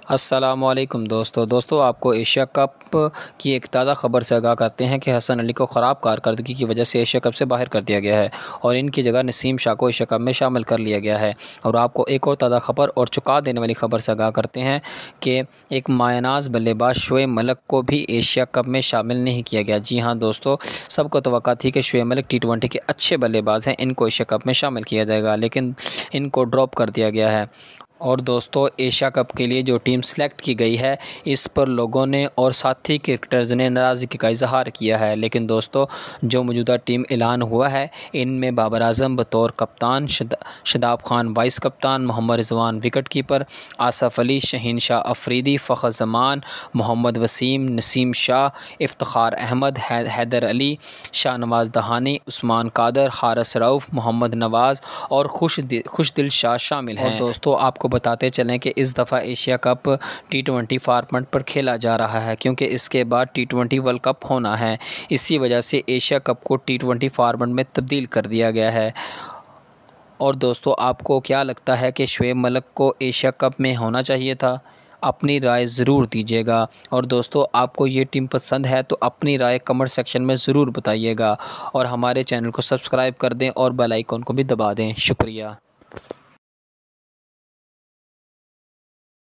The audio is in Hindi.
अस्सलामुअलैकुम दोस्तों आपको एशिया कप की एक ताज़ा खबर से आगाह करते हैं कि हसन अली को ख़राब कारकर्दगी की वजह से एशिया कप से बाहर कर दिया गया है और इनकी जगह नसीम शाह को एशिया कप में शामिल कर लिया गया है। और आपको एक और ताज़ा खबर और चौंका देने वाली खबर से आगाह करते हैं कि एक मायनाज बल्लेबाज शोएब मलिक को भी एशिया कप में शामिल नहीं किया गया। जी हाँ दोस्तों, सबको तवक्का थी कि शोएब मलिक टी20 के अच्छे बल्लेबाज हैं, इनको एशिया कप में शामिल किया जाएगा, लेकिन इनको ड्रॉप कर दिया गया है। और दोस्तों, एशिया कप के लिए जो टीम सेलेक्ट की गई है, इस पर लोगों ने और साथी क्रिकेटर्स ने नाराज़गी का इजहार किया है। लेकिन दोस्तों, जो मौजूदा टीम ऐलान हुआ है, इनमें बाबर आजम बतौर कप्तान, शादाब खान वाइस कप्तान, मोहम्मद रिजवान विकेट कीपर, आसफ़ अली, शहीन शाह अफरीदी, फ़खर जमान, मोहम्मद वसीम, नसीम शाह, इफ्तिखार अहमद, हैदर अली, शाहनवाज दहानी, उस्मान कादर, हारिस रऊफ़, मोहम्मद नवाज़ और खुशदिल शाह शामिल हैं। और दोस्तों, आपको बताते चलें कि इस दफ़ा एशिया कप टी20 फॉर्मेट पर खेला जा रहा है, क्योंकि इसके बाद टी20 वर्ल्ड कप होना है। इसी वजह से एशिया कप को टी20 फॉर्मेट में तब्दील कर दिया गया है। और दोस्तों, आपको क्या लगता है कि शोएब मलिक को एशिया कप में होना चाहिए था? अपनी राय ज़रूर दीजिएगा। और दोस्तों, आपको ये टीम पसंद है तो अपनी राय कमेंट सेक्शन में ज़रूर बताइएगा और हमारे चैनल को सब्सक्राइब कर दें और बेल आइकन को भी दबा दें। शुक्रिया।